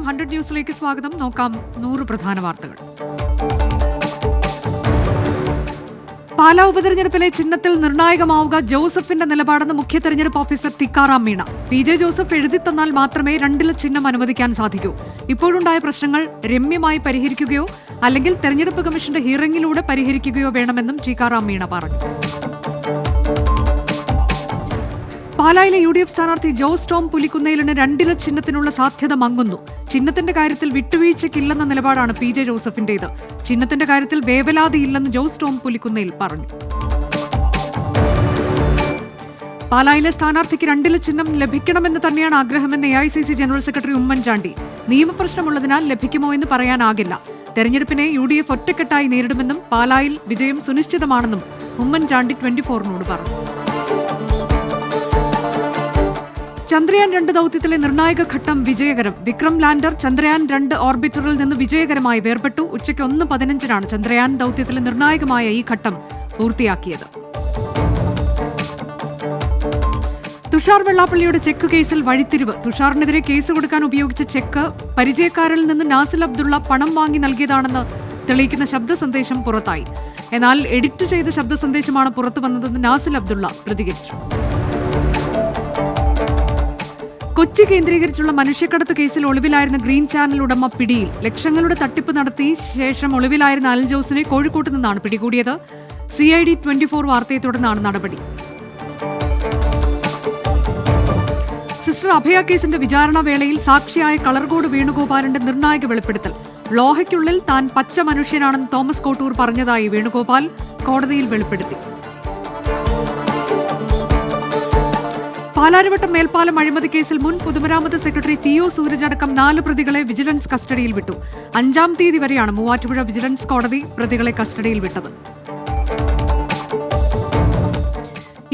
100 ന്യൂസിലേക്ക് സ്വാഗതം. നോക്കാം 100 പ്രധാന വാർത്തകൾ. പാലാ ഉപതെരഞ്ഞെടുപ്പിലെ ചിഹ്നത്തിൽ നിർണായകമാവുക ജോസഫിന്റെ നിലപാടെന്ന് മുഖ്യ തെരഞ്ഞെടുപ്പ് officer Tikaram Meena. PJ Joseph എഴുതിത്തന്നാൽ മാത്രമേ 2 ചിഹ്നം അനുവദിക്കാൻ സാധിക്കൂ. ഇപ്പോഴുണ്ടായ പ്രശ്നങ്ങൾ രമ്യമായി പരിഹരിക്കുകയോ അല്ലെങ്കിൽ തെരഞ്ഞെടുപ്പ് കമ്മീഷന്റെ ഹിയറിംഗിലൂടെ പരിഹരിക്കുകയോ വേണമെന്നും ടിക്കാറാം മീണ പറഞ്ഞു. പാലായിലെ UDF സ്ഥാനാർത്ഥി ജോസ് ടോം പുലിക്കുന്നേലിന് 2 ചിഹ്നത്തിനുള്ള സാധ്യത മങ്ങുന്നു. ചിഹ്നത്തിന്റെ കാര്യത്തിൽ വിട്ടുവീഴ്ചയ്ക്കില്ലെന്ന നിലപാടാണ് PJ ജോസഫിന്റേത്. ചിഹ്നത്തിന്റെ കാര്യത്തിൽ വേവലാതിയില്ലെന്ന് ജോസ് ടോം പുലിക്കുന്നേൽ പറഞ്ഞു. പാലായിലെ സ്ഥാനാർത്ഥിക്ക് 2 ചിഹ്നം ലഭിക്കണമെന്ന് തന്നെയാണ് ആഗ്രഹമെന്ന് AICC ജനറൽ സെക്രട്ടറി ഉമ്മൻചാണ്ടി. നിയമപ്രശ്നമുള്ളതിനാൽ ലഭിക്കുമോ എന്ന് പറയാനാകില്ല. തെരഞ്ഞെടുപ്പിനെ UDF ഒറ്റക്കെട്ടായി നേരിടുമെന്നും പാലായിൽ വിജയം സുനിശ്ചിതമാണെന്നും ഉമ്മൻചാണ്ടി 24നോട് പറഞ്ഞു. ചന്ദ്രയാൻ 2 ദൌത്യത്തിലെ നിർണായക ഘട്ടം വിജയകരം. വിക്രം ലാൻഡർ ചന്ദ്രയാൻ 2 ഓർബിറ്ററിൽ നിന്ന് വിജയകരമായി വേർപെട്ടു. ഉച്ചയ്ക്ക് 1:15 ചന്ദ്രയാൻ ദൌത്യത്തിലെ നിർണായകമായ ഈ ഘട്ടം പൂർത്തിയാക്കിയത്. തുഷാർ വെള്ളാപ്പള്ളിയുടെ ചെക്ക് കേസിൽ വഴിത്തിരിവ്. തുഷാറിനെതിരെ കേസ് കൊടുക്കാൻ ഉപയോഗിച്ച ചെക്ക് പരിചയക്കാരിൽ നിന്ന് നാസിൽ അബ്ദുള്ള പണം വാങ്ങി നൽകിയതാണെന്ന് തെളിയിക്കുന്ന ശബ്ദ സന്ദേശം പുറത്തായി. എന്നാൽ എഡിറ്റ് ചെയ്ത ശബ്ദ സന്ദേശമാണ് പുറത്തു വന്നതെന്ന് നാസിൽ അബ്ദുള്ള പ്രതികരിച്ചു. കൊച്ചി കേന്ദ്രീകരിച്ചുള്ള മനുഷ്യക്കടത്ത് കേസിൽ ഒളിവിലായിരുന്ന ഗ്രീൻ ചാനൽ ഉടമ പിടിയിൽ. ലക്ഷങ്ങളുടെ തട്ടിപ്പ് നടത്തി ശേഷം ഒളിവിലായിരുന്ന അൽ ജോസിനെ കോഴിക്കോട്ട് നിന്നാണ് പിടികൂടിയത്. CID 24 വാർത്തയെ തുടർന്നാണ് നടപടി. സിസ്റ്റർ അഭയ കേസിന്റെ വിചാരണ വേളയിൽ സാക്ഷിയായ കളർകോട് വേണുഗോപാലിന്റെ നിർണായക വെളിപ്പെടുത്തൽ. ലോഹയ്ക്കുള്ളിൽ താൻ പച്ച മനുഷ്യനാണെന്ന് തോമസ് കോട്ടൂർ പറഞ്ഞതായി വേണുഗോപാൽ കോടതിയിൽ വെളിപ്പെടുത്തി. പാലാരിവട്ടം മേൽപ്പാലം അഴിമതി കേസിൽ മുൻ പൊതുമരാമത്ത് സെക്രട്ടറി TO സൂരജ് അടക്കം 4 പ്രതികളെ വിജിലൻസ് കസ്റ്റഡിയിൽ വിട്ടു. 5-ാം തീയതി വരെയാണ് മൂവാറ്റുപുഴ വിജിലൻസ് കോടതി പ്രതികളെ കസ്റ്റഡിയിൽ വിട്ടത്.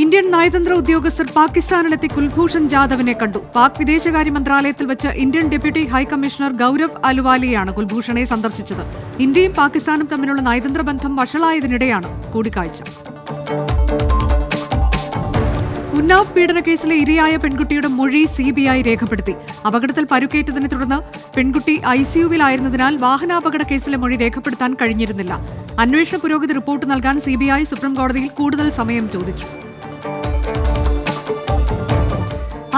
ഇന്ത്യൻ നയതന്ത്ര ഉദ്യോഗസ്ഥർ പാകിസ്ഥാനിലെത്തി കുൽഭൂഷൺ ജാദവിനെ കണ്ടു. പാക് വിദേശകാര്യ മന്ത്രാലയത്തിൽ വെച്ച് ഇന്ത്യൻ ഡെപ്യൂട്ടി ഹൈക്കമ്മീഷണർ ഗൌരവ് അലുവാലിയാണ് കുൽഭൂഷണെ സന്ദർശിച്ചത്. ഇന്ത്യയും പാകിസ്ഥാനും തമ്മിലുള്ള നയതന്ത്ര ബന്ധം വഷളായതിനിടെയാണ് കൂടിക്കാഴ്ച. ഉന്നാവ് പീഡന കേസിലെ ഇരയായ പെൺകുട്ടിയുടെ മൊഴി CBI രേഖപ്പെടുത്തി. അപകടത്തിൽ പരുക്കേറ്റതിനെ തുടർന്ന് പെൺകുട്ടി ICUവിലായിരുന്നതിനാൽ വാഹനാപകട കേസിലെ മൊഴി രേഖപ്പെടുത്താൻ കഴിഞ്ഞിരുന്നില്ല. അന്വേഷണ പുരോഗതി റിപ്പോർട്ട് നൽകാൻ CBI സുപ്രീംകോടതിയിൽ കൂടുതൽ സമയം ചോദിച്ചു.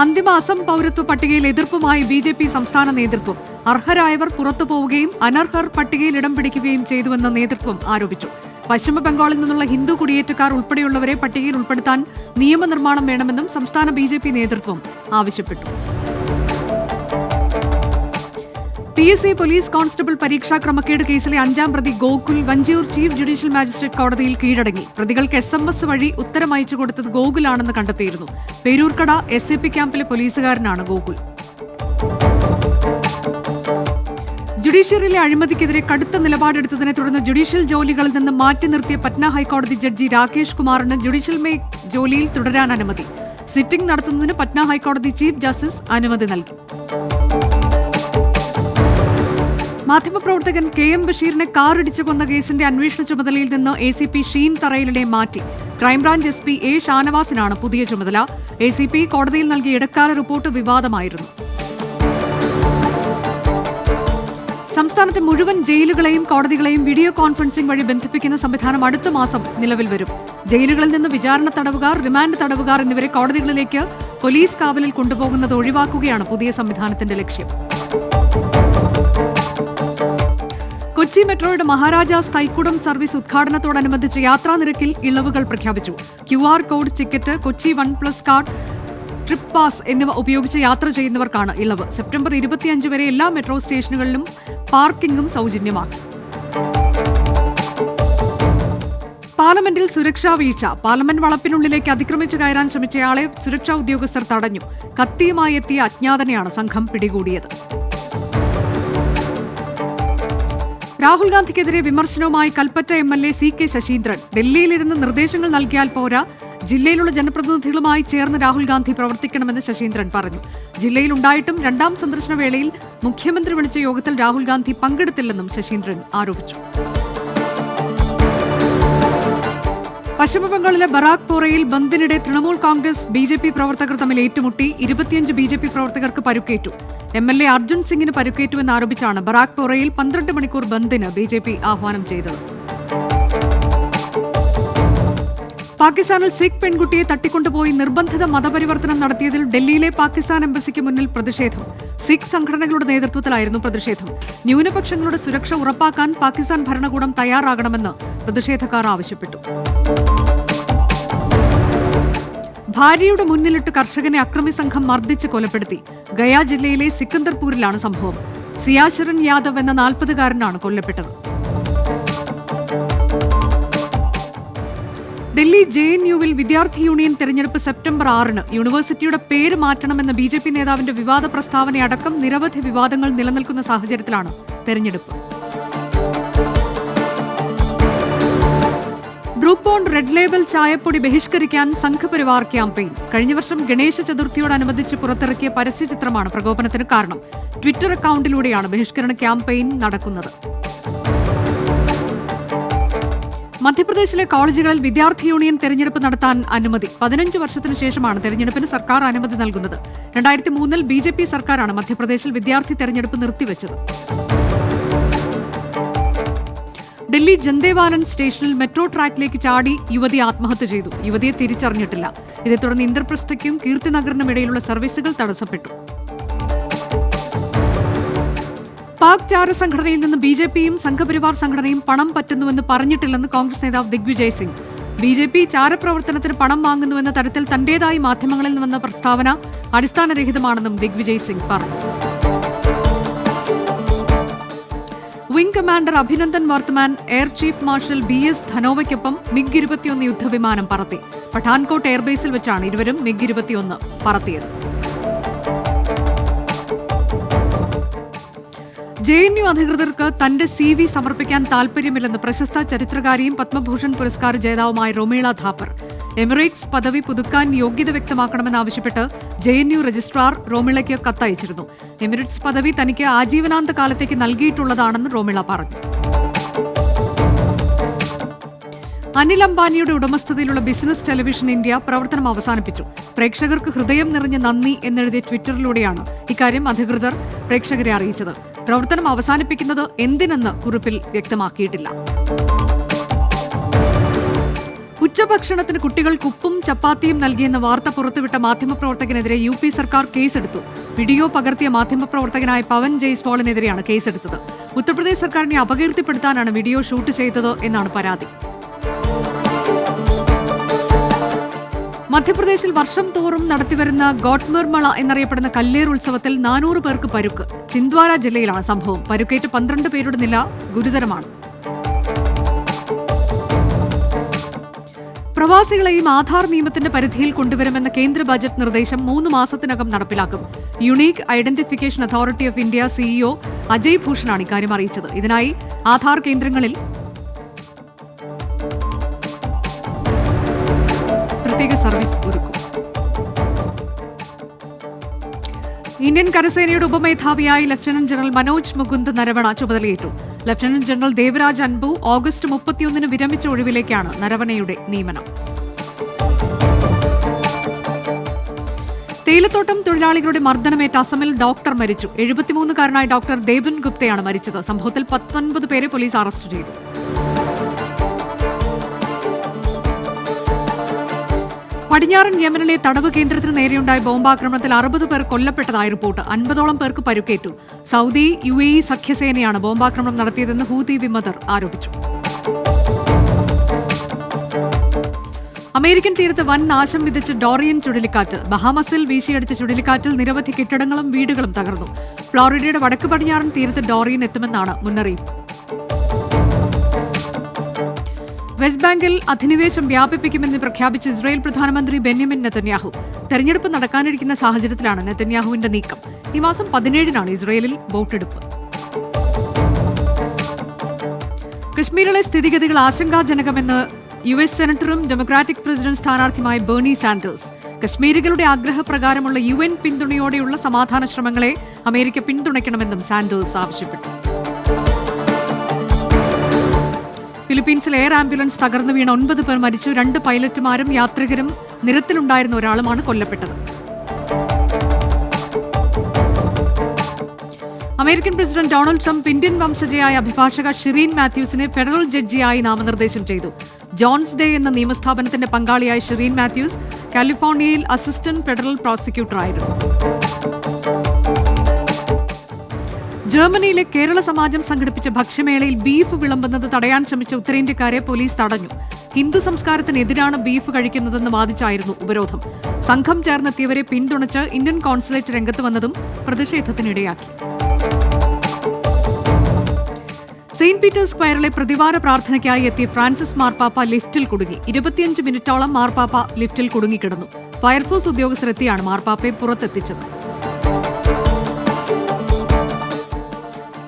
അന്തിമ അസം പൌരത്വ പട്ടികയിൽ എതിർപ്പുമായി BJP സംസ്ഥാന നേതൃത്വം. അർഹരായവർ പുറത്തു പോവുകയും അനർഹർ പട്ടികയിൽ ഇടം പിടിക്കുകയും ചെയ്തുവെന്ന് നേതൃത്വം ആരോപിച്ചു. പശ്ചിമ ബംഗാളിൽ നിന്നുള്ള ഹിന്ദു കുടിയേറ്റക്കാർ ഉൾപ്പെടെയുള്ളവരെ പട്ടികയിൽ ഉൾപ്പെടുത്താൻ നിയമനിർമ്മാണം വേണമെന്നും സംസ്ഥാന BJP നേതൃത്വം ആവശ്യപ്പെട്ടു. PSC പോലീസ് കോൺസ്റ്റബിൾ പരീക്ഷാ ക്രമക്കേട് കേസിലെ 5-ാം പ്രതി Gokul Vanchiyoor chief judicial magistrate കോടതിയിൽ കീഴടങ്ങി. പ്രതികൾക്ക് SMS വഴി ഉത്തരം അയച്ചു കൊടുത്തത് ഗോകുലാണെന്ന് കണ്ടെത്തിയിരുന്നു. പേരൂർക്കട SAP ക്യാമ്പിലെ പോലീസുകാരനാണ് ഗോകുൽ. ജുഡീഷ്യറിയിലെ അഴിമതിക്കെതിരെ കടുത്ത നിലപാടെടുത്തതിനെ തുടർന്ന് ജുഡീഷ്യൽ ജോലികളിൽ നിന്ന് മാറ്റി നിർത്തിയ പറ്റ്ന ഹൈക്കോടതി ജഡ്ജി രാകേഷ് കുമാറിന് ജുഡീഷ്യൽ ജോലിയിൽ തുടരാൻ അനുമതി. സിറ്റിംഗ് നടത്തുന്നതിന് പറ്റ്ന ഹൈക്കോടതി ചീഫ് ജസ്റ്റിസ് അനുമതി നൽകി. മാധ്യമപ്രവർത്തകൻ KM ബഷീറിനെ കാറിടിച്ചു കൊന്ന കേസിന്റെ അന്വേഷണ ചുമതലയിൽ നിന്ന് ACP ഷീൻ തറയിലിനെ മാറ്റി. ക്രൈംബ്രാഞ്ച് SP A ഷാനവാസിനാണ് പുതിയ ചുമതല. ACP കോടതിയിൽ നൽകിയ ഇടക്കാല റിപ്പോർട്ട് വിവാദമായിരുന്നു. സംസ്ഥാനത്തെ മുഴുവൻ ജയിലുകളെയും കോടതികളെയും വീഡിയോ കോൺഫറൻസിംഗ് വഴി ബന്ധിപ്പിക്കുന്ന സംവിധാനം അടുത്ത മാസം നിലവിൽ വരും. ജയിലുകളിൽ നിന്ന് വിചാരണ തടവുകാർ, റിമാൻഡ് തടവുകാർ എന്നിവരെ കോടതികളിലേക്ക് പോലീസ് കാവലിൽ കൊണ്ടുപോകുന്നത് ഒഴിവാക്കുകയാണ് പുതിയ സംവിധാനത്തിന്റെ ലക്ഷ്യം. കൊച്ചി മെട്രോയുടെ മഹാരാജാസ് തൈക്കുടം സർവീസ് ഉദ്ഘാടനത്തോടനുബന്ധിച്ച് യാത്രാനിരക്കിൽ ഇളവുകൾ പ്രഖ്യാപിച്ചു. QR code ticket, Kochi 1+ card, trip pass എന്നിവ ഉപയോഗിച്ച് യാത്ര ചെയ്യുന്നവർക്കാണ് ഇളവ്. സെപ്റ്റംബർ 25 വരെ എല്ലാ മെട്രോ സ്റ്റേഷനുകളിലും പാർക്കിംഗും സൗജന്യമാക്കി. പാർലമെന്റിൽ സുരക്ഷാ വീഴ്ച. പാർലമെന്റ് വളപ്പിനുള്ളിലേക്ക് അതിക്രമിച്ചു കയറാൻ ശ്രമിച്ചയാളെ സുരക്ഷാ ഉദ്യോഗസ്ഥർ തടഞ്ഞു. കത്തിയുമായി എത്തിയ അജ്ഞാതനെയാണ് സംഘം പിടികൂടിയത്. രാഹുൽ ഗാന്ധിക്കെതിരെ വിമർശനവുമായി കൽപ്പറ്റ MLA CK ശശീന്ദ്രൻ. ഡൽഹിയിലിരുന്ന് നിർദ്ദേശങ്ങൾ നൽകിയാൽ പോരാ, ജില്ലയിലുള്ള ജനപ്രതിനിധികളുമായി ചേർന്ന് രാഹുൽ ഗാന്ധി പ്രവർത്തിക്കണമെന്ന് ശശീന്ദ്രൻ പറഞ്ഞു. ജില്ലയിലുണ്ടായിട്ടും 2-ാം സന്ദർശന വേളയിൽ മുഖ്യമന്ത്രി വിളിച്ച യോഗത്തിൽ രാഹുൽ ഗാന്ധി പങ്കെടുത്തില്ലെന്നും ശശീന്ദ്രൻ ആരോപിച്ചു. പശ്ചിമബംഗാളിലെ ബറാക്പോറയിൽ ബന്ദിനിടെ തൃണമൂൽ കോൺഗ്രസ് BJP പ്രവർത്തകർ തമ്മിൽ ഏറ്റുമുട്ടി. 25 BJP പ്രവർത്തകർക്ക് പരുക്കേറ്റു. MLA അർജുൻ സിംഗിന് പരിക്കേറ്റുവെന്ന് ആരോപിച്ചാണ് ബറാക്പോറയിൽ 12 മണിക്കൂർ ബന്ദിന് BJP ആഹ്വാനം ചെയ്തത്. പാകിസ്ഥാനിൽ സിഖ് പെൺകുട്ടിയെ തട്ടിക്കൊണ്ടുപോയി നിർബന്ധിത മതപരിവർത്തനം നടത്തിയതിൽ ഡൽഹിയിലെ പാകിസ്ഥാൻ എംബസിക്ക് മുന്നിൽ പ്രതിഷേധം. സിഖ് സംഘടനകളുടെ നേതൃത്വത്തിലായിരുന്നു പ്രതിഷേധം. ന്യൂനപക്ഷങ്ങളുടെ സുരക്ഷ ഉറപ്പാക്കാൻ പാകിസ്ഥാൻ ഭരണകൂടം തയ്യാറാകണമെന്ന് പ്രതിഷേധക്കാർ ആവശ്യപ്പെട്ടു. ഭാര്യയുടെ മുന്നിലിട്ട് കർഷകനെ അക്രമി സംഘം മർദ്ദിച്ച് കൊലപ്പെടുത്തി. ഗയ ജില്ലയിലെ സിക്കന്ദർപൂരിലാണ് സംഭവം. സിയാശരൺ യാദവ് എന്ന 40-കാരനാണ് കൊല്ലപ്പെട്ടത്. ഡൽഹി JNUവിൽ വിദ്യാർത്ഥി യൂണിയൻ തെരഞ്ഞെടുപ്പ് സെപ്റ്റംബർ 6-ന്. യൂണിവേഴ്സിറ്റിയുടെ പേര് മാറ്റണമെന്ന BJP നേതാവിന്റെ വിവാദ പ്രസ്താവനയടക്കം നിരവധി വിവാദങ്ങൾ നിലനിൽക്കുന്ന സാഹചര്യത്തിലാണ് തെരഞ്ഞെടുപ്പ്. ബ്രൂക്ക് ബോണ്ട് റെഡ് ലേബൽ ചായപ്പൊടി ബഹിഷ്കരിക്കാൻ സംഘപരിവാർ ക്യാമ്പയിൻ. കഴിഞ്ഞ വർഷം ഗണേശ ചതുർത്ഥിയോടനുബന്ധിച്ച് പുറത്തിറക്കിയ പരസ്യചിത്രമാണ് പ്രകോപനത്തിന് കാരണം. ട്വിറ്റർ അക്കൗണ്ടിലൂടെയാണ് ബഹിഷ്കരണ ക്യാമ്പയിൻ നടക്കുന്നത്. മധ്യപ്രദേശിലെ കോളേജുകളിൽ വിദ്യാർത്ഥി യൂണിയൻ തെരഞ്ഞെടുപ്പ് നടത്താൻ അനുമതി. 15 വർഷത്തിനു ശേഷമാണ് തെരഞ്ഞെടുപ്പിന് സർക്കാർ അനുമതി നൽകുന്നത്. 2003-ൽ BJP സർക്കാരാണ് മധ്യപ്രദേശിൽ വിദ്യാർത്ഥി തെരഞ്ഞെടുപ്പ് നിർത്തിവെച്ചത്. ഡൽഹി ജന്തേവാലൻ സ്റ്റേഷനിൽ മെട്രോ ട്രാക്കിലേക്ക് ചാടി യുവതി ആത്മഹത്യ ചെയ്തു. യുവതിയെ തിരിച്ചറിഞ്ഞിട്ടില്ല. ഇതേ തുടർന്ന് ഇന്ദ്രപ്രസ്ഥയ്ക്കും കീർത്തിനഗറിനും ഇടയിലുള്ള സർവീസുകൾ തടസ്സപ്പെട്ടു. പാക് ചാര സംഘടനയിൽ നിന്ന് BJPയും സംഘപരിവാർ സംഘടനയും പണം പറ്റുന്നുവെന്ന് പറഞ്ഞിട്ടില്ലെന്ന് കോൺഗ്രസ് നേതാവ് ദിഗ്വിജയ് സിംഗ്. BJP ചാരപ്രവർത്തനത്തിന് പണം വാങ്ങുന്നുവെന്ന തരത്തിൽ തന്റേതായി മാധ്യമങ്ങളിൽ നിന്ന് വന്ന പ്രസ്താവന അടിസ്ഥാനരഹിതമാണെന്നും ദിഗ്വിജയ് സിംഗ് പറഞ്ഞു. Wing commander Abhinandan Varthaman air chief marshal BS ധനോവയ്ക്കൊപ്പം MiG-21 യുദ്ധവിമാനം പറത്തി. പഠാൻകോട്ട് എയർബേസിൽ വെച്ചാണ് ഇരുവരും MiG-21 പറത്തിയത്. JNU അധികൃതർക്ക് തന്റെ CV സമർപ്പിക്കാൻ താൽപര്യമില്ലെന്ന് പ്രശസ്ത ചരിത്രകാരിയും പത്മഭൂഷൺ പുരസ്കാര ജേതാവുമായ റോമീള ഥാപ്പർ. എമിറേറ്റ്സ് പദവി പുതുക്കാൻ യോഗ്യത വ്യക്തമാക്കണമെന്നാവശ്യപ്പെട്ട് JNU രജിസ്ട്രാർ റോമിളയ്ക്ക് കത്തയച്ചിരുന്നു. എമിറേറ്റ്സ് പദവി തനിക്ക് ആജീവനാന്ത കാലത്തേക്ക് നൽകിയിട്ടുള്ളതാണെന്ന് റോമിള പറഞ്ഞു. അനിൽ അംബാനിയുടെ ഉടമസ്ഥതയിലുള്ള ബിസിനസ് ടെലിവിഷൻ ഇന്ത്യ പ്രവർത്തനം അവസാനിപ്പിച്ചു. പ്രേക്ഷകർക്ക് ഹൃദയം നിറഞ്ഞ നന്ദി എന്നെഴുതിയ ട്വിറ്ററിലൂടെയാണ് ഇക്കാര്യം അധികൃതർ പ്രേക്ഷകരെ അറിയിച്ചത്. പ്രവർത്തനം അവസാനിപ്പിക്കുന്നത് എന്തിനെന്ന് കുറിപ്പിൽ വ്യക്തമാക്കിയിട്ടില്ല. ഉച്ചഭക്ഷണത്തിന് കുട്ടികൾക്ക് ഉപ്പും ചപ്പാത്തിയും നൽകിയെന്ന വാർത്ത പുറത്തുവിട്ട മാധ്യമപ്രവർത്തകനെതിരെ UP സർക്കാർ കേസെടുത്തു. വീഡിയോ പകർത്തിയ മാധ്യമപ്രവർത്തകനായ പവൻ ജയ്സ്വാളിനെതിരെയാണ് കേസെടുത്തത്. ഉത്തർപ്രദേശ് സർക്കാരിനെ അപകീർത്തിപ്പെടുത്താനാണ് വീഡിയോ ഷൂട്ട് ചെയ്തത് എന്നാണ് പരാതി. മധ്യപ്രദേശിൽ വർഷം തോറും നടത്തിവരുന്ന ഗോട്ട്മിർമള എന്നറിയപ്പെടുന്ന കല്ലേർ ഉത്സവത്തിൽ 400 പേർക്ക് പരുക്ക്. ചിന്ദ്വാര ജില്ലയിലാണ് സംഭവം. പരുക്കേറ്റ് 12 പേരുടെ നില ഗുരുതരമാണ്. പ്രവാസികളെയും ആധാർ നിയമത്തിന്റെ പരിധിയിൽ കൊണ്ടുവരുമെന്ന കേന്ദ്ര ബജറ്റ് നിർദ്ദേശം 3 മാസത്തിനകം നടപ്പിലാക്കും. Unique identification authority of India CEO Ajay ഭൂഷണാണ് ഇക്കാര്യം അറിയിച്ചത്. ഇതിനായി ആധാർ കേന്ദ്രങ്ങളിൽ പ്രത്യേക സർവീസ് ഒരുക്കും. ഇന്ത്യൻ കരസേനയുടെ ഉപമേധാവിയായി ലഫ്റ്റനന്റ് ജനറൽ മനോജ് മുകുന്ദ് നരവണ ചുമതലയേറ്റു. Lieutenant general Devraj Anbu August 31-ന് വിരമിച്ച ഒഴിവിലേക്കാണ് നരവണയുടെ നിയമനം. തേയിലത്തോട്ടം തൊഴിലാളികളുടെ മർദ്ദനമേറ്റ അസമിൽ ഡോക്ടർ മരിച്ചു. 73-കാരനായ ഡോക്ടർ ദേബൻ ഗുപ്തയാണ് മരിച്ചത്. സംഭവത്തിൽ 19 പേരെ പോലീസ് അറസ്റ്റ് ചെയ്തു. പടിഞ്ഞാറൻ യമനിലെ തടവ് കേന്ദ്രത്തിന് നേരെയുണ്ടായ ബോംബാക്രമണത്തിൽ 60 പേർ കൊല്ലപ്പെട്ടതായി റിപ്പോർട്ട്. 50ഓളം പേർക്ക് പരുക്കേറ്റു. സൗദി UAE സഖ്യസേനയാണ് ബോംബാക്രമണം നടത്തിയതെന്ന് ഹൂതി വിമതർ ആരോപിച്ചു. അമേരിക്കൻ തീരത്ത് വൻ നാശം വിതച്ച് ഡോറിയൻ ചുഴലിക്കാറ്റ്. ബഹാമസിൽ വീശിയടിച്ച ചുഴലിക്കാറ്റിൽ നിരവധി കെട്ടിടങ്ങളും വീടുകളും തകർന്നു. ഫ്ലോറിഡയുടെ വടക്ക് പടിഞ്ഞാറൻ തീരത്ത് ഡോറിയൻ എത്തുമെന്നാണ് മുന്നറിയിപ്പ്. വെസ്റ്റ് ബാങ്കിൽ അധിനിവേശം വ്യാപിപ്പിക്കുമെന്ന് പ്രഖ്യാപിച്ച ഇസ്രായേൽ പ്രധാനമന്ത്രി ബെന്യാമിൻ നെതന്യാഹു. തെരഞ്ഞെടുപ്പ് നടക്കാനിരിക്കുന്ന സാഹചര്യത്തിലാണ് നെതന്യാഹുവിന്റെ നീക്കം. ഈ മാസം 17-നാണ് ഇസ്രായേലിൽ വോട്ടെടുപ്പ്. കശ്മീരിലെ സ്ഥിതിഗതികൾ ആശങ്കാജനകമെന്ന് US സെനറ്ററും ഡെമോക്രാറ്റിക് പ്രസിഡന്റ് സ്ഥാനാർത്ഥിയുമായ ബേർണി സാൻഡേഴ്സ്. കശ്മീരികളുടെ ആഗ്രഹപ്രകാരമുള്ള UN പിന്തുണയോടെയുള്ള സമാധാന ശ്രമങ്ങളെ അമേരിക്ക പിന്തുണയ്ക്കണമെന്നും സാൻഡേഴ്സ് ആവശ്യപ്പെട്ടു. ഫിലിപ്പീൻസിൽ എയർ ആംബുലൻസ് തകർന്നു വീണ 9 പേർ മരിച്ചു. 2 പൈലറ്റുമാരും യാത്രികരും നിരത്തിലുണ്ടായിരുന്ന ഒരാളുമാണ് കൊല്ലപ്പെട്ടത്. American president Donald Trump Indian വംശജയായ അഭിഭാഷക ഷിറീൻ മാത്യൂസിനെ ഫെഡറൽ ജഡ്ജിയായി നാമനിർദ്ദേശം ചെയ്തു. ജോൺസ് ഡേ എന്ന നിയമസ്ഥാപനത്തിന്റെ പങ്കാളിയായ ഷിറീൻ മാത്യൂസ് കാലിഫോർണിയയിൽ അസിസ്റ്റന്റ് ഫെഡറൽ പ്രോസിക്യൂട്ടറായിരുന്നു. ജർമ്മനിയിലെ കേരള സമാജം സംഘടിപ്പിച്ച ഭക്ഷ്യമേളയിൽ ബീഫ് വിളമ്പുന്നത് തടയാൻ ശ്രമിച്ച ഉത്തരേന്ത്യക്കാരെ പോലീസ് തടഞ്ഞു. ഹിന്ദു സംസ്കാരത്തിനെതിരാണ് ബീഫ് കഴിക്കുന്നതെന്ന് വാദിച്ചായിരുന്നു ഉപരോധം. സംഘം ചേർന്നെത്തിയവരെ പിന്തുണച്ച് ഇന്ത്യൻ കോൺസുലേറ്റ് രംഗത്ത് വന്നതും പ്രതിഷേധത്തിനിടയാക്കി. സെയിന്റ് പീറ്റേഴ്സ് സ്ക്വയറിലെ പ്രതിവാര പ്രാർത്ഥനയ്ക്കായി എത്തിയ ഫ്രാൻസിസ് മാർപ്പാപ്പ ലിഫ്റ്റിൽ കുടുങ്ങി. 25 മിനിറ്റോളം മാർപ്പാപ്പ ലിഫ്റ്റിൽ കുടുങ്ങിക്കിടന്നു. ഫയർഫോഴ്സ് ഉദ്യോഗസ്ഥരെത്തിയാണ് മാർപ്പാപ്പയെ പുറത്തെത്തിച്ചത്.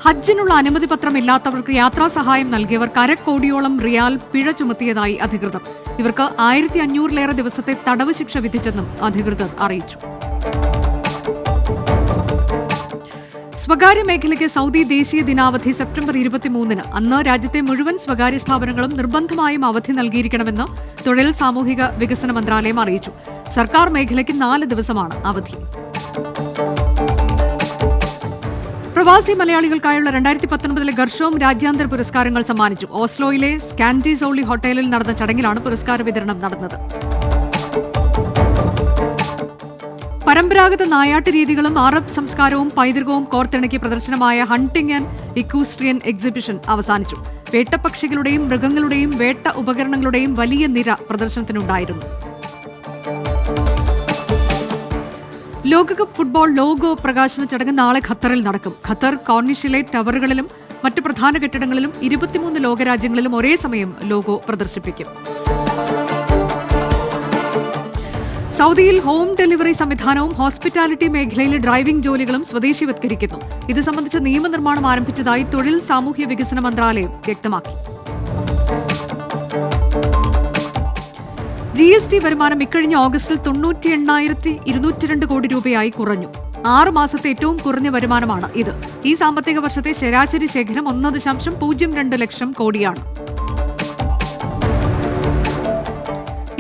ഹജ്ജിനുള്ള അനുമതി പത്രമില്ലാത്തവർക്ക് യാത്രാ സഹായം നൽകിയവർക്ക് 1/2 കോടിയോളം റിയാൽ പിഴ ചുമത്തിയതായി അധികൃതർ. ഇവർക്ക് 1500-ലേറെ ദിവസത്തെ തടവ് ശിക്ഷ വിധിച്ചെന്നും അധികൃതർ അറിയിച്ചു. സ്വകാര്യ മേഖലയ്ക്ക് സൗദി ദേശീയ ദിനാവധി സെപ്റ്റംബർ 23-ന്. അന്ന് രാജ്യത്തെ മുഴുവൻ സ്വകാര്യ സ്ഥാപനങ്ങളും നിർബന്ധമായും അവധി നൽകിയിരിക്കണമെന്ന് തൊഴിൽ സാമൂഹിക വികസന മന്ത്രാലയം അറിയിച്ചു. സർക്കാർ മേഖലയ്ക്ക് 4 ദിവസമാണ് അവധി. പ്രവാസി മലയാളികൾക്കായുള്ള 2019 ഗർഷോം രാജ്യാന്തര പുരസ്കാരങ്ങൾ സമ്മാനിച്ചു. ഓസ്ലോയിലെ സ്കാൻഡിസോളി ഹോട്ടലിൽ നടന്ന ചടങ്ങിലാണ് പുരസ്കാര വിതരണം നടന്നത്. പരമ്പരാഗത നായാട്ട് രീതികളും അറബ് സംസ്കാരവും പൈതൃകവും കോർത്തിണക്കിയ പ്രദർശനമായ ഹണ്ടിംഗ് ആൻഡ് ഇക്വസ്ട്രിയൻ എക്സിബിഷൻ അവസാനിച്ചു. വേട്ടപ്പക്ഷികളുടെയും മൃഗങ്ങളുടെയും വേട്ട ഉപകരണങ്ങളുടെയും വലിയ നിര പ്രദർശനത്തിനുണ്ടായിരുന്നു. ലോകകപ്പ് ഫുട്ബോൾ ലോഗോ പ്രകാശന ചടങ്ങ് നാളെ ഖത്തറിൽ നടക്കും. ഖത്തർ കോർണിഷിലെ ടവറുകളിലും മറ്റ് പ്രധാന കെട്ടിടങ്ങളിലും 23 ലോകരാജ്യങ്ങളിലും ഒരേ സമയം ലോഗോ പ്രദർശിപ്പിക്കും. സൗദിയിൽ ഹോം ഡെലിവറി സംവിധാനവും ഹോസ്പിറ്റാലിറ്റി മേഖലയിലെ ഡ്രൈവിംഗ് ജോലികളും സ്വദേശിവത്കരിക്കുന്നു. ഇത് സംബന്ധിച്ച നിയമനിർമ്മാണം ആരംഭിച്ചതായി തൊഴിൽ സാമൂഹ്യ വികസന മന്ത്രാലയം വ്യക്തമാക്കി. GST വരുമാനം ഇക്കഴിഞ്ഞ ഓഗസ്റ്റിൽ 98,202 കോടി രൂപയായി കുറഞ്ഞു. 6 മാസത്തെ ഏറ്റവും കുറഞ്ഞ വരുമാനമാണ് ഇത്. ഈ സാമ്പത്തിക വർഷത്തെ ശരാശരി ശേഖരം 1.02 ലക്ഷം കോടിയാണ്.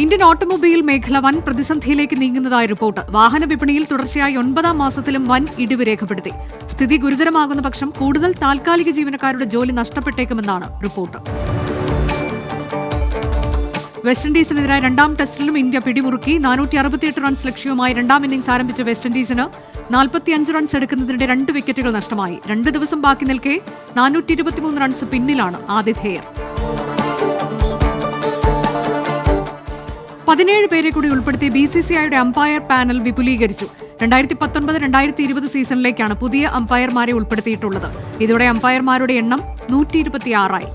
ഇന്ത്യൻ ഓട്ടോമൊബൈൽ മേഖല വൻ പ്രതിസന്ധിയിലേക്ക് നീങ്ങുന്നതായി റിപ്പോർട്ട്. വാഹന വിപണിയിൽ തുടർച്ചയായി 9ാം മാസത്തിലും വൻ ഇടിവ് രേഖപ്പെടുത്തി. സ്ഥിതി ഗുരുതരമാകുന്ന പക്ഷം കൂടുതൽ താൽക്കാലിക ജീവനക്കാരുടെ ജോലി നഷ്ടപ്പെട്ടേക്കുമെന്നാണ് റിപ്പോർട്ട്. വെസ്റ്റ് ഇൻഡീസിനെതിരായ 2ാം ടെസ്റ്റിലും ഇന്ത്യ പിടിമുറുക്കി. 468 റൺസ് ലക്ഷ്യവുമായി 2ാം ഇന്നിംഗ്സ് ആരംഭിച്ച വെസ്റ്റ് ഇൻഡീസിന് 45 റൺസ് എടുക്കുന്നതിനിടെ 2 വിക്കറ്റുകൾ നഷ്ടമായി. 2 ദിവസം ബാക്കി നിൽക്കെ 423 റൺസ് പിന്നിലാണ് ആതിഥേയർ. 17 പേരെ കൂടി ഉൾപ്പെടുത്തി BCCIയുടെ അമ്പയർ പാനൽ വിപുലീകരിച്ചു. 2019-2020 സീസണിലേക്കാണ് പുതിയ അമ്പയർമാരെ ഉൾപ്പെടുത്തിയിട്ടുള്ളത്. ഇതോടെ അമ്പയർമാരുടെ എണ്ണം 126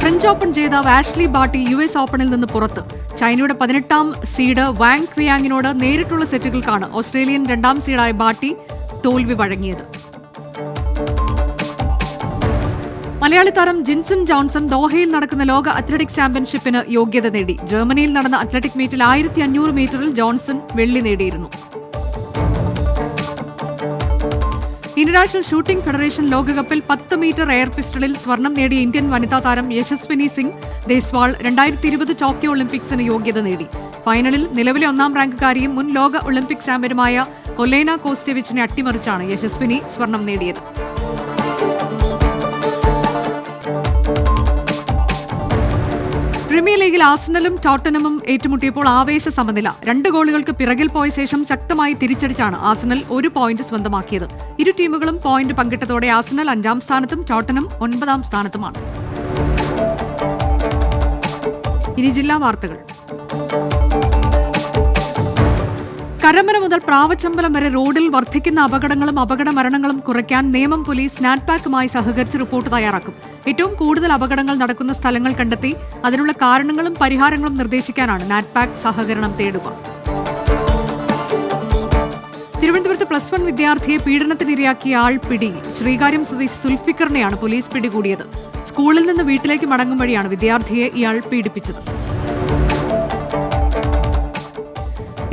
ഫ്രഞ്ച് ഓപ്പൺ ജേതാവ് ആഷ്ലി ബാർട്ടി US ഓപ്പണിൽ നിന്ന് പുറത്ത്. ചൈനയുടെ 18ാം സീഡ് വാങ് ക്വിയാങ്ങിനോട് നേരിട്ടുള്ള സെറ്റുകൾക്കാണ് ഓസ്ട്രേലിയൻ 2ാം സീഡായ ബാർട്ടി തോൽവി വഴങ്ങിയത്. മലയാളി താരം ജിൻസൺ ജോൺസൺ ദോഹയിൽ നടക്കുന്ന ലോക അത്ലറ്റിക് ചാമ്പ്യൻഷിപ്പിന് യോഗ്യത നേടി. ജർമ്മനിയിൽ നടന്ന അത്ലറ്റിക് മീറ്റിൽ 1500 മീറ്ററിൽ ജോൺസൺ വെള്ളി നേടിയിരുന്നു. ഇന്റർനാഷണൽ ഷൂട്ടിംഗ് ഫെഡറേഷൻ ലോകകപ്പിൽ 10 മീറ്റർ എയർ പിസ്റ്റളിൽ സ്വർണം നേടിയ ഇന്ത്യൻ വനിതാ താരം യശസ്വിനി സിംഗ് ദേസ്വാൾ 2020 ടോക്കിയോ ഒളിമ്പിക്സിന് യോഗ്യത നേടി. ഫൈനലിൽ നിലവിലെ 1ാം റാങ്കുകാരിയും മുൻ ലോക ഒളിമ്പിക് ചാമ്പ്യനുമായ ഒലേന കോസ്റ്റെവിച്ചിനെ അട്ടിമറിച്ചാണ് യശസ്വിനി സ്വർണം നേടിയത്. പ്രീമിയർ ലീഗിൽ ആഴ്സണലും ടോട്ടനമും ഏറ്റുമുട്ടിയപ്പോൾ ആവേശ സമനില. 2 ഗോളുകൾക്ക് പിറകിൽ പോയ ശേഷം ശക്തമായി തിരിച്ചടിച്ചാണ് ആഴ്സണൽ 1 പോയിന്റ് സ്വന്തമാക്കിയത്. ഇരു ടീമുകളും പോയിന്റ് പങ്കിട്ടതോടെ ആഴ്സണൽ 5ാം സ്ഥാനത്തും ടോട്ടനം 9ാം സ്ഥാനത്തുമാണ്. ഇനി ജില്ലാ വാർത്തകൾ. കരമന മുതൽ പ്രാവച്ചമ്പലം വരെ റോഡിൽ വർദ്ധിക്കുന്ന അപകടങ്ങളും അപകട മരണങ്ങളും കുറയ്ക്കാൻ നേമം പോലീസ് നാറ്റ്പാക്കുമായി സഹകരിച്ച് റിപ്പോർട്ട് തയ്യാറാക്കും. ഏറ്റവും കൂടുതൽ അപകടങ്ങൾ നടക്കുന്ന സ്ഥലങ്ങൾ കണ്ടെത്തി അതിനുള്ള കാരണങ്ങളും പരിഹാരങ്ങളും നിർദ്ദേശിക്കാനാണ് നാറ്റ്പാക്ക് സഹകരണം തേടുക. തിരുവനന്തപുരത്ത് +1 വിദ്യാർത്ഥിയെ പീഡനത്തിനിരയാക്കിയ ആൾ പിടിയിൽ. ശ്രീകാര്യം സ്വദേശി സുൽഫിക്കറിനെയാണ് പോലീസ് പിടികൂടിയത്. സ്കൂളിൽ നിന്ന് വീട്ടിലേക്ക് മടങ്ങും വഴിയാണ് വിദ്യാർത്ഥിയെ ഇയാൾ പീഡിപ്പിച്ചത്.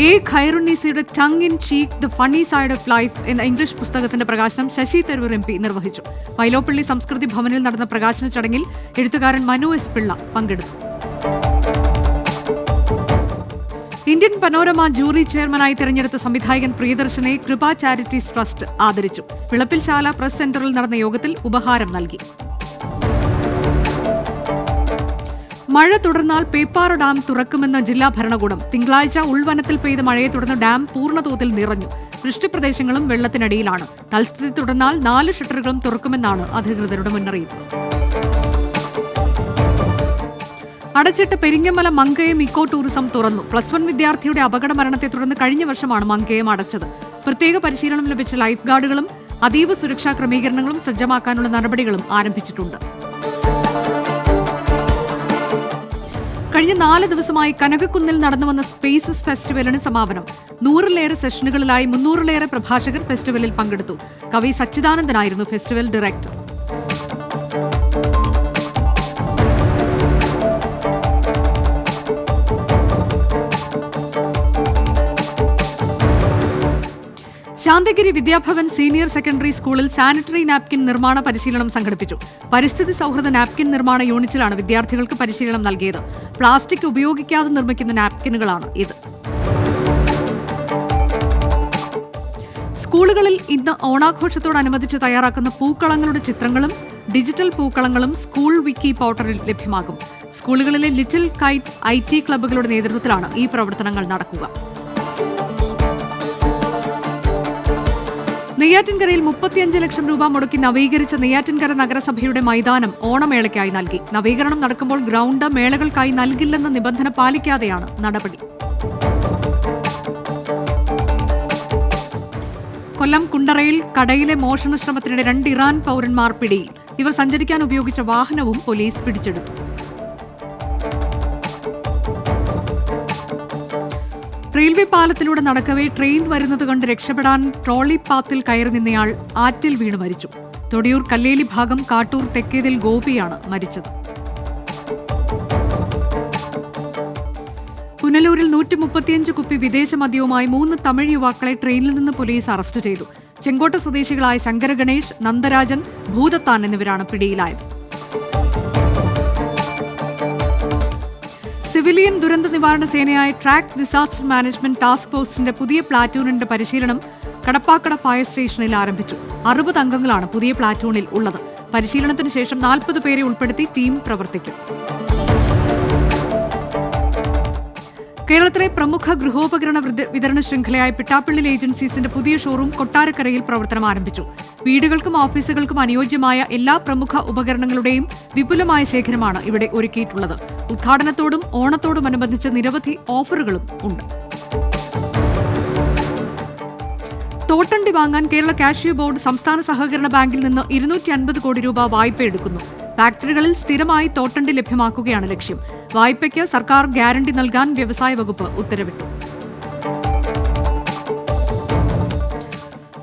എ ഖൈറുന്നീസയുടെ tongue in cheek the funny side of life എന്ന ഇംഗ്ലീഷ് പുസ്തകത്തിന്റെ പ്രകാശനം ശശി തരൂർ MP നിർവഹിച്ചു. വൈലോപ്പള്ളി സംസ്കൃതി ഭവനിൽ നടന്ന പ്രകാശന ചടങ്ങിൽ എഴുത്തുകാരൻ മനു S. പിള്ള പങ്കെടുത്തു. ഇന്ത്യൻ പനോരമ ജൂറി ചെയർമാനായി തെരഞ്ഞെടുത്ത സംവിധായകൻ പ്രിയദർശനെ കൃപ ചാരിറ്റീസ് ട്രസ്റ്റ് ആദരിച്ചു. വിളപ്പിൽശാല പ്രസ് സെന്ററിൽ നടന്ന യോഗത്തിൽ ഉപഹാരം നൽകി. മഴ തുടർന്നാൽ പേപ്പാറ ഡാം തുറക്കുമെന്ന് ജില്ലാ ഭരണകൂടം. തിങ്കളാഴ്ച ഉൾവനത്തിൽ പെയ്ത മഴയെ തുടർന്ന് ഡാം പൂർണ്ണതോതിൽ നിറഞ്ഞു. വൃഷ്ടിപ്രദേശങ്ങളും വെള്ളത്തിനടിയിലാണ്. തൽസ്ഥിതി തുടർന്നാൽ 4 ഷട്ടറുകളും തുറക്കുമെന്നാണ് അധികൃതരുടെ മുന്നറിയിപ്പ്. അടച്ചിട്ട പെരിങ്ങമല മങ്കയം ഇക്കോ ടൂറിസം തുറന്നു. +1 വിദ്യാർത്ഥിയുടെ അപകട മരണത്തെ തുടർന്ന് കഴിഞ്ഞ വർഷമാണ് മങ്കയം അടച്ചത്. പ്രത്യേക പരിശീലനം ലഭിച്ച ലൈഫ് ഗാർഡുകളും അതീവ സുരക്ഷാ ക്രമീകരണങ്ങളും സജ്ജമാക്കാനുള്ള നടപടികളും ആരംഭിച്ചിട്ടുണ്ട്. കഴിഞ്ഞ 4 ദിവസമായി കനകക്കുന്നിൽ നടന്നുവന്ന സ്പേസസ് ഫെസ്റ്റിവലിന് സമാപനം. 100-ലേറെ സെഷനുകളിലായി 300-ലേറെ പ്രഭാഷകർ ഫെസ്റ്റിവലിൽ പങ്കെടുത്തു. കവി സച്ചിദാനന്ദനായിരുന്നു festival director. Santhigiri Vidyabhavan senior secondary സ്കൂളിൽ സാനിറ്ററി നാപ്കിൻ നിർമ്മാണ പരിശീലനം സംഘടിപ്പിച്ചു. പരിസ്ഥിതി സൗഹൃദ നാപ്കിൻ നിർമ്മാണ യൂണിറ്റിലാണ് വിദ്യാർത്ഥികൾക്ക് പരിശീലനം നൽകിയത്. പ്ലാസ്റ്റിക് ഉപയോഗിക്കാതെ നിർമ്മിക്കുന്ന നാപ്കിനുകളാണ് ഇത്. സ്കൂളുകളിൽ ഇന്ന് ഓണാഘോഷത്തോടനുബന്ധിച്ച് തയ്യാറാക്കുന്ന പൂക്കളങ്ങളുടെ ചിത്രങ്ങളും ഡിജിറ്റൽ പൂക്കളങ്ങളും സ്കൂൾ വിക്കി പോർട്ടലിൽ ലഭ്യമാകും. സ്കൂളുകളിലെ ലിറ്റിൽ കൈറ്റ്സ് IT ക്ലബ്ബുകളുടെ നേതൃത്വത്തിലാണ് ഈ പ്രവർത്തനങ്ങൾ നടക്കുക. നെയ്യാറ്റിൻകരയിൽ 35 ലക്ഷം രൂപ മുടക്കി നവീകരിച്ച നെയ്യാറ്റിൻകര നഗരസഭയുടെ മൈതാനം ഓണമേളയ്ക്കായി നൽകി. നവീകരണം നടക്കുമ്പോൾ ഗ്രൗണ്ട് മേളകൾക്കായി നൽകില്ലെന്ന നിബന്ധന പാലിക്കാതെയാണ് നടപടി. കൊല്ലം കുണ്ടറയിൽ കടയിലെ മോഷണ ശ്രമത്തിനിടെ 2 ഇറാൻ പൗരന്മാർ പിടിയിൽ. ഇവർ സഞ്ചരിക്കാൻ ഉപയോഗിച്ച വാഹനവും പോലീസ് പിടിച്ചെടുത്തു. റെയിൽവേ പാലത്തിലൂടെ നടക്കവേ ട്രെയിൻ വരുന്നത് കണ്ട് രക്ഷപ്പെടാൻ ട്രോളി പാത്തിൽ കയറി നിന്നയാൾ ആറ്റിൽ വീണ് മരിച്ചു. തൊടിയൂർ കല്ലേലി ഭാഗം കാട്ടൂർ തെക്കേതിൽ ഗോപിയാണ് മരിച്ചത്. പുനലൂരിൽ 135 കുപ്പി വിദേശ മദ്യവുമായി 3 തമിഴ് യുവാക്കളെ ട്രെയിനിൽ നിന്ന് പോലീസ് അറസ്റ്റ് ചെയ്തു. ചെങ്കോട്ട സ്വദേശികളായ ശങ്കര ഗണേഷ്, നന്ദരാജൻ, ഭൂതത്താൻ എന്നിവരാണ് പിടിയിലായത്. സിവിലിയൻ ദുരന്ത നിവാരണ സേനയായ ട്രാക്ക് ഡിസാസ്റ്റർ മാനേജ്മെന്റ് ടാസ്ക് ഫോഴ്സിന്റെ പുതിയ പ്ലാറ്റൂണിന്റെ പരിശീലനം കടപ്പാക്കട ഫയർ സ്റ്റേഷനിൽ ആരംഭിച്ചു. 60 അംഗങ്ങളാണ് പുതിയ പ്ലാറ്റൂണിൽ ഉള്ളത്. പരിശീലനത്തിന് ശേഷം 40 പേരെ ഉൾപ്പെടുത്തി ടീം പ്രവർത്തിക്കും. കേരളത്തിലെ പ്രമുഖ ഗൃഹോപകരണ വിതരണ ശൃംഖലയായ പിട്ടാപ്പള്ളി ഏജൻസീസിന്റെ പുതിയ ഷോറൂം കൊട്ടാരക്കരയിൽ പ്രവർത്തനം ആരംഭിച്ചു. വീടുകൾക്കും ഓഫീസുകൾക്കും അനുയോജ്യമായ എല്ലാ പ്രമുഖ ഉപകരണങ്ങളുടെയും വിപുലമായ ശേഖരമാണ് ഇവിടെ ഒരുക്കിയിട്ടുള്ളത്. ഉദ്ഘാടനത്തോടും ഓണത്തോടുമനുബന്ധിച്ച് നിരവധി ഓഫറുകളും ഉണ്ട്. തോട്ടണ്ടി വാങ്ങാൻ കേരള കാഷ്യൂ ബോർഡ് സംസ്ഥാന സഹകരണ ബാങ്കിൽ നിന്ന് 250 കോടി രൂപ വായ്പ എടുക്കുന്നു. ഫാക്ടറികളിൽ സ്ഥിരമായി തോട്ടണ്ടി ലഭ്യമാക്കുകയാണ് ലക്ഷ്യം. വായ്പയ്ക്ക് സർക്കാർ ഗ്യാരണ്ടി നൽകാൻ വ്യവസായ വകുപ്പ് ഉത്തരവിട്ടു.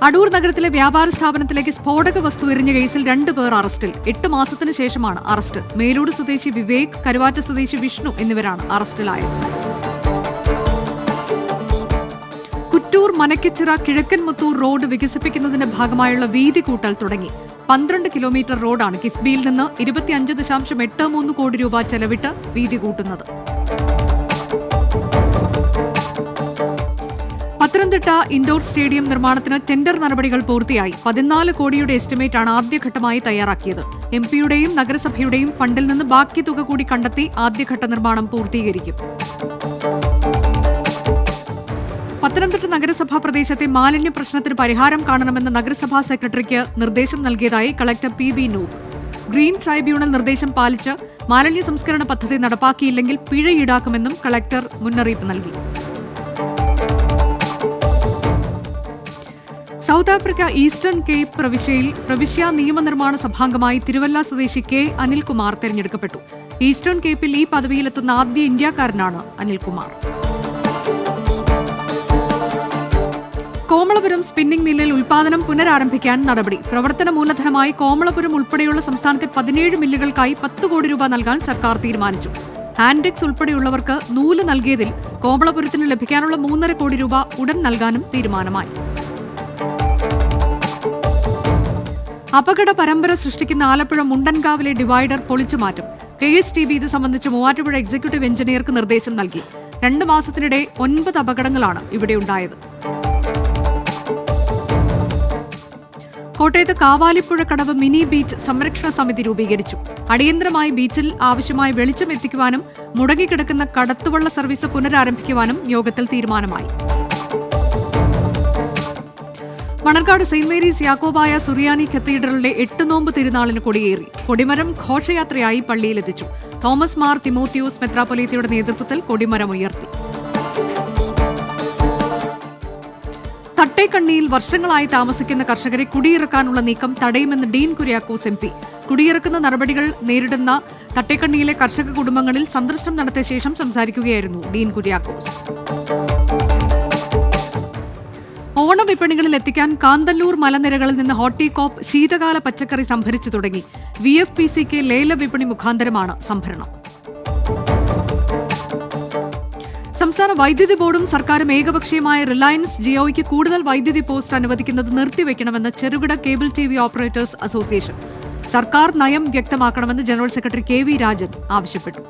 അടൂർ നഗരത്തിലെ വ്യാപാര സ്ഥാപനത്തിലേക്ക് സ്ഫോടക വസ്തു എറിഞ്ഞ കേസിൽ 2 പേർ അറസ്റ്റിൽ. 8 മാസത്തിന് ശേഷമാണ് അറസ്റ്റ്. മേലൂട് സ്വദേശി വിവേക്, കരുവാറ്റ സ്വദേശി വിഷ്ണു എന്നിവരാണ് അറസ്റ്റിലായത്. കുറ്റൂർ മനക്കിച്ചിറ കിഴക്കൻ മുത്തൂർ റോഡ് വികസിപ്പിക്കുന്നതിന്റെ ഭാഗമായുള്ള വീതി കൂട്ടൽ തുടങ്ങി. 12 കിലോമീറ്റർ റോഡാണ് കിഫ്ബിയിൽ നിന്ന് 25.83 കോടി രൂപ ചെലവിട്ട് വീതി കൂട്ടുന്നത്. പത്തനംതിട്ട ഇൻഡോർ സ്റ്റേഡിയം നിർമ്മാണത്തിന് ടെൻഡർ നടപടികൾ പൂർത്തിയായി. 14 കോടിയുടെ എസ്റ്റിമേറ്റാണ് ആദ്യഘട്ടമായി തയ്യാറാക്കിയത്. MP-യുടെയും നഗരസഭയുടെയും ഫണ്ടിൽ നിന്ന് ബാക്കി തുക കൂടി കണ്ടെത്തി ആദ്യഘട്ട നിർമ്മാണം പൂർത്തീകരിക്കും. പത്തനംതിട്ട നഗരസഭാ പ്രദേശത്തെ മാലിന്യ പ്രശ്നത്തിന് പരിഹാരം കാണണമെന്ന് നഗരസഭാ സെക്രട്ടറിക്ക് നിർദ്ദേശം നൽകിയതായി collector PB noob. Green tribunal നിർദ്ദേശം പാലിച്ച് മാലിന്യ സംസ്കരണ പദ്ധതി നടപ്പാക്കിയില്ലെങ്കിൽ പിഴ ഈടാക്കുമെന്നും കളക്ടർ മുന്നറിയിപ്പ് നൽകി. സൗത്ത് ആഫ്രിക്ക ഈസ്റ്റേൺ കേപ്പ് പ്രവിശ്യ നിയമനിർമ്മാണ സഭാംഗമായി തിരുവല്ല സ്വദേശി K. അനിൽകുമാർ തെരഞ്ഞെടുക്കപ്പെട്ടു. ഈസ്റ്റേൺ കേപ്പിൽ ഈ പദവിയിലെത്തുന്ന ആദ്യ ഇന്ത്യക്കാരനാണ് അനിൽകുമാർ. കോമളപുരം സ്പിന്നിംഗ് മില്ലിൽ ഉൽപാദനം പുനരാരംഭിക്കാൻ നടപടി. പ്രവർത്തന മൂലധനമായി കോമളപുരം ഉൾപ്പെടെയുള്ള സംസ്ഥാനത്തെ 17 മില്ലുകൾക്കായി 10 കോടി രൂപ നൽകാൻ സർക്കാർ തീരുമാനിച്ചു. ഹാൻഡെക്സ് ഉൾപ്പെടെയുള്ളവർക്ക് നൂല് നൽകിയതിൽ കോമളപുരത്തിന് ലഭിക്കാനുള്ള 3.5 കോടി രൂപ ഉടൻ നൽകാനും തീരുമാനമായി. അപകട പരമ്പര സൃഷ്ടിക്കുന്ന ആലപ്പുഴ മുണ്ടൻകാവിലെ ഡിവൈഡർ പൊളിച്ചുമാറ്റും. KSTB ഇത് സംബന്ധിച്ച് മൂവാറ്റുപുഴ എക്സിക്യൂട്ടീവ് എഞ്ചിനീയർക്ക് നിർദ്ദേശം നൽകി. 2 മാസത്തിനിടെ 9 അപകടങ്ങളാണ് ഇവിടെ ഉണ്ടായത്. കോട്ടയത്ത് കാവാലിപ്പുഴ കടവ് മിനി ബീച്ച് സംരക്ഷണ സമിതി രൂപീകരിച്ചു. അടിയന്തരമായി ബീച്ചിൽ ആവശ്യമായ വെളിച്ചം എത്തിക്കുവാനും മുടങ്ങിക്കിടക്കുന്ന കടത്തുവള്ള സർവീസ് പുനരാരംഭിക്കുവാനും യോഗത്തിൽ തീരുമാനമായി. മണർക്കാട് സെന്റ് മേരീസ് യാക്കോബായ സുറിയാനി കത്തീഡ്രലിന്റെ 8 നോമ്പ് തിരുനാളിന് കൊടിയേറി. കൊടിമരം ഘോഷയാത്രയായി പള്ളിയിലെത്തിച്ചു. തോമസ് മാർ തിമോത്തിയോസ് മെത്രാപ്പൊലീത്തയുടെ നേതൃത്വത്തിൽ കൊടിമരം ഉയർത്തി. തട്ടേക്കണ്ണിയിൽ വർഷങ്ങളായി താമസിക്കുന്ന കർഷകരെ കുടിയിറക്കാനുള്ള നീക്കം തടയുമെന്ന് ഡീൻ കുര്യാക്കോസ് MP. കുടിയിറക്കുന്ന നടപടികൾ നേരിടുന്ന തട്ടേക്കണ്ണിയിലെ കർഷക കുടുംബങ്ങളിൽ സന്ദർശനം നടത്തിയ ശേഷം സംസാരിക്കുകയായിരുന്നു ഡീൻ കുര്യാക്കോസ്. ഓണവിപണികളിൽ എത്തിക്കാൻ കാന്തല്ലൂർ മലനിരകളിൽ നിന്ന് ഹോർട്ടികോപ്പ് ശീതകാല പച്ചക്കറി സംഭരിച്ചു തുടങ്ങി. VFPCK ലേല വിപണി മുഖാന്തരമാണ് സംഭരണം. സംസ്ഥാന വൈദ്യുതി ബോർഡും സർക്കാരും ഏകപക്ഷീയമായ റിലയൻസ് ജിയോയ്ക്ക് കൂടുതൽ വൈദ്യുതി പോസ്റ്റ് അനുവദിക്കുന്നത് നിർത്തിവെക്കണമെന്ന് ചെറുകിട കേബിൾ TV ഓപ്പറേറ്റേഴ്സ് അസോസിയേഷൻ. സർക്കാർ നയം വ്യക്തമാക്കണമെന്ന് ജനറൽ സെക്രട്ടറി KV രാജൻ ആവശ്യപ്പെട്ടു.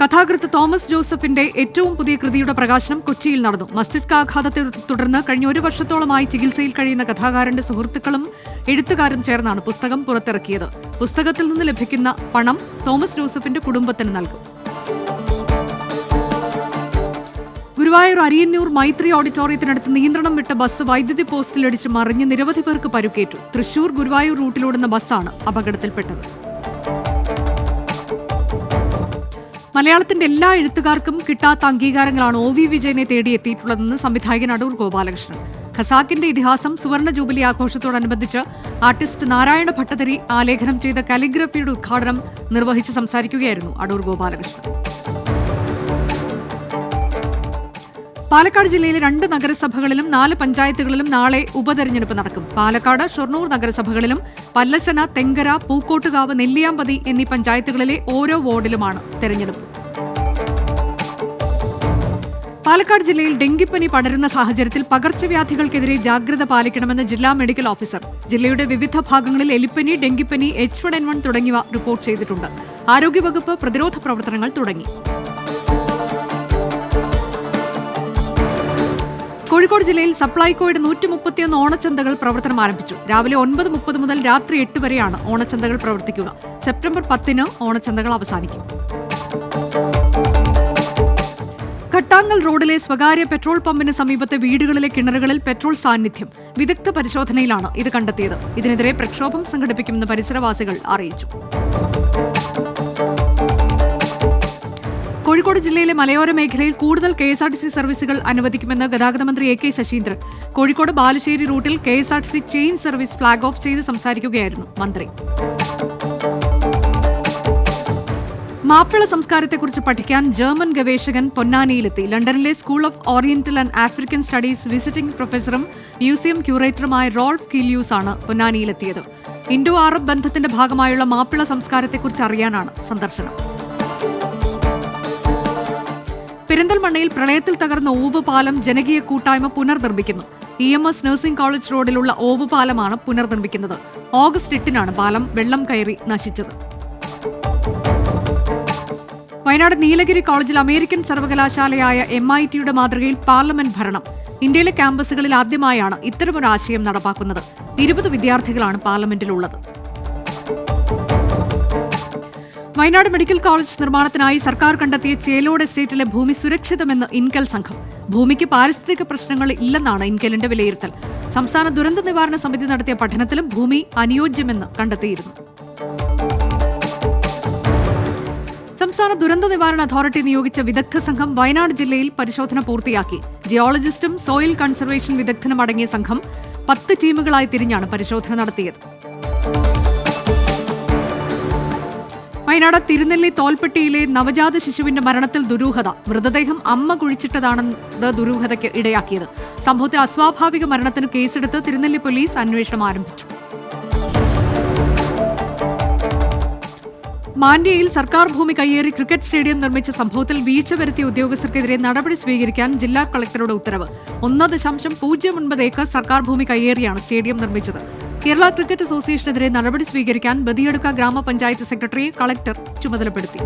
കഥാകൃത്ത് തോമസ് ജോസഫിന്റെ ഏറ്റവും പുതിയ കൃതിയുടെ പ്രകാശനം കൊച്ചിയിൽ നടന്നു. മസ്തിഷ്കാഘാതത്തെ തുടർന്ന് കഴിഞ്ഞ 1 വർഷത്തോളമായി ചികിത്സയിൽ കഴിയുന്ന കഥാകാരന്റെ സുഹൃത്തുക്കളും എഴുത്തുകാരും ചേർന്നാണ് പുസ്തകം പുറത്തിറക്കിയത്. പുസ്തകത്തിൽ നിന്ന് ലഭിക്കുന്ന പണം തോമസ് ജോസഫിന്റെ കുടുംബത്തിന് നൽകും. ഗുരുവായൂർ അരിയന്നൂർ മൈത്രി ഓഡിറ്റോറിയത്തിനടുത്ത് നിയന്ത്രണം വിട്ട ബസ് വൈദ്യുതി പോസ്റ്റിലിടിച്ച് മറിഞ്ഞ് നിരവധി പേർക്ക് പരുക്കേറ്റു. തൃശൂർ ഗുരുവായൂർ റൂട്ടിലോടുന്ന ബസ്സാണ് അപകടത്തിൽപ്പെട്ടത്. മലയാളത്തിന്റെ എല്ലാ എഴുത്തുകാർക്കും കിട്ടാത്ത അംഗീകാരങ്ങളാണ് OV വിജയനെ തേടിയെത്തിയിട്ടുള്ളതെന്ന് സംവിധായകൻ അടൂർ ഗോപാലകൃഷ്ണൻ. ഖസാക്കിന്റെ ഇതിഹാസം സുവർണ ജൂബിലി ആഘോഷത്തോടനുബന്ധിച്ച് ആർട്ടിസ്റ്റ് നാരായണ ഭട്ടതിരി ആലേഖനം ചെയ്ത കാലിഗ്രഫിയുടെ ഉദ്ഘാടനം നിർവഹിച്ച് സംസാരിക്കുകയായിരുന്നു അടൂർ ഗോപാലകൃഷ്ണൻ. പാലക്കാട് ജില്ലയിലെ 2 നഗരസഭകളിലും 4 പഞ്ചായത്തുകളിലും നാളെ ഉപതെരഞ്ഞെടുപ്പ് നടക്കും. പാലക്കാട്, ഷൊർണൂർ നഗരസഭകളിലും പല്ലശ്ശന, തെങ്കര, പൂക്കോട്ടുകാവ്, നെല്ലിയാമ്പതി എന്നീ പഞ്ചായത്തുകളിലെ ഓരോ വാർഡിലുമാണ് തെരഞ്ഞെടുപ്പ്. പാലക്കാട് ജില്ലയിൽ ഡെങ്കിപ്പനി പടരുന്ന സാഹചര്യത്തിൽ പകർച്ചവ്യാധികൾക്കെതിരെ ജാഗ്രത പാലിക്കണമെന്ന് ജില്ലാ മെഡിക്കൽ ഓഫീസർ. ജില്ലയുടെ വിവിധ ഭാഗങ്ങളിൽ എലിപ്പനി, ഡെങ്കിപ്പനി, H1N1 തുടങ്ങിയവ റിപ്പോർട്ട് ചെയ്തിട്ടുണ്ട്. ആരോഗ്യവകുപ്പ് പ്രതിരോധ പ്രവർത്തനങ്ങൾ തുടങ്ങി. കോഴിക്കോട് ജില്ലയിൽ സപ്ലൈകോയുടെ 131 ഓണച്ചന്തകൾ പ്രവർത്തനം ആരംഭിച്ചു. രാവിലെ 9:30 മുതൽ രാത്രി 8 വരെയാണ് ഓണച്ചന്തകൾ പ്രവർത്തിക്കുക. സെപ്റ്റംബർ 10-ന് ഓണച്ചന്തകൾ അവസാനിക്കും. കട്ടാങ്ങൽ റോഡിലെ സ്വകാര്യ പെട്രോൾ പമ്പിന് സമീപത്തെ വീടുകളിലെ കിണറുകളിൽ പെട്രോൾ സാന്നിധ്യം. വിദഗ്ധ പരിശോധനയിലാണ് ഇത് കണ്ടെത്തിയത്. ഇതിനെതിരെ പ്രക്ഷോഭം സംഘടിപ്പിക്കുമെന്ന് പരിസരവാസികൾ അറിയിച്ചു. കോഴിക്കോട് ജില്ലയിലെ മലയോര മേഖലയിൽ കൂടുതൽ KSRTC സർവീസുകൾ അനുവദിക്കുമെന്ന് ഗതാഗത മന്ത്രി AK ശശീന്ദ്രൻ. കോഴിക്കോട് ബാലുശ്ശേരി റൂട്ടിൽ KSRTC chain service flag off ചെയ്ത് സംസാരിക്കുകയായിരുന്നു മന്ത്രി. മാപ്പിള സംസ്കാരത്തെക്കുറിച്ച് പഠിക്കാൻ ജർമ്മൻ ഗവേഷകൻ പൊന്നാനിയിലെത്തി. ലണ്ടനിലെ school of oriental and African studies visiting പ്രൊഫസറും മ്യൂസിയം ക്യൂറേറ്ററുമായ റോൾഫ് കീലിയൂസ് ആണ് പൊന്നാനിയിലെത്തിയത്. ഇൻഡോ അറബ് ബന്ധത്തിന്റെ ഭാഗമായുള്ള മാപ്പിള സംസ്കാരത്തെക്കുറിച്ച് അറിയാനാണ് സന്ദർശനം. പെരിന്തൽമണ്ണയിൽ പ്രളയത്തിൽ തകർന്ന ഓവുപാലം ജനകീയ കൂട്ടായ്മ പുനർനിർമ്മിക്കുന്നു. EMS നഴ്സിംഗ് കോളേജ് റോഡിലുള്ള ഓവുപാലമാണ് പുനർനിർമ്മിക്കുന്നത്. ഓഗസ്റ്റ് 8-നാണ് പാലം വെള്ളം കയറി നശിച്ചത്. വയനാട് നീലഗിരി കോളേജിൽ അമേരിക്കൻ സർവകലാശാലയായ MITയുടെ മാതൃകയിൽ പാർലമെന്റ് ഭരണം. ഇന്ത്യയിലെ ക്യാമ്പസുകളിൽ ആദ്യമായാണ് ഇത്തരമൊരു ആശയം നടപ്പാക്കുന്നത്. 20 വിദ്യാർത്ഥികളാണ് പാർലമെന്റിലുള്ളത്. വയനാട് മെഡിക്കൽ കോളേജ് നിർമ്മാണത്തിനായി സർക്കാർ കണ്ടെത്തിയ ചേലോട് എസ്റ്റേറ്റിലെ ഭൂമി സുരക്ഷിതമെന്ന് ഇൻകൽ സംഘം. ഭൂമിക്ക് പാരിസ്ഥിതിക പ്രശ്നങ്ങൾ ഇല്ലെന്നാണ് ഇൻകലിന്റെ വിലയിരുത്തൽ. സംസ്ഥാന ദുരന്ത നിവാരണ സമിതി നടത്തിയ പഠനത്തിലും ഭൂമി അനുയോജ്യമെന്ന് കണ്ടെത്തിയിരുന്നു. സംസ്ഥാന ദുരന്ത നിവാരണ അതോറിറ്റി നിയോഗിച്ച വിദഗ്ധ സംഘം വയനാട് ജില്ലയിൽ പരിശോധന പൂർത്തിയാക്കി. ജിയോളജിസ്റ്റും സോയിൽ കൺസർവേഷൻ വിദഗ്ധനും അടങ്ങിയ സംഘം 10 ടീമുകളായി തിരിഞ്ഞാണ് പരിശോധന നടത്തിയത്. വയനാട് തിരുനെല്ലി തോൽപ്പെട്ടിയിലെ നവജാത ശിശുവിന്റെ മരണത്തിൽ ദുരൂഹത. മൃതദേഹം അമ്മ കുഴിച്ചിട്ടതാണെന്ന് ദുരൂഹതയ്ക്ക് ഇടയാക്കിയത്. സംഭവത്തിൽ അസ്വാഭാവിക മരണത്തിന് കേസെടുത്ത് തിരുനെല്ലി പോലീസ് അന്വേഷണം ആരംഭിച്ചു. മാണ്ഡ്യയിൽ സർക്കാർ ഭൂമി കയ്യേറി ക്രിക്കറ്റ് സ്റ്റേഡിയം നിർമ്മിച്ച സംഭവത്തിൽ വീഴ്ച വരുത്തിയ ഉദ്യോഗസ്ഥർക്കെതിരെ നടപടി സ്വീകരിക്കാൻ ജില്ലാ കളക്ടറുടെ ഉത്തരവ്. 1.09 ഏക്കർ സർക്കാർ ഭൂമി കയ്യേറിയാണ് സ്റ്റേഡിയം നിർമ്മിച്ചത്. കേരള ക്രിക്കറ്റ് അസോസിയേഷനെതിരെ നടപടി സ്വീകരിക്കാൻ ബദിയടുക്ക ഗ്രാമപഞ്ചായത്ത് സെക്രട്ടറിയെ കളക്ടർ ചുമതലപ്പെടുത്തി.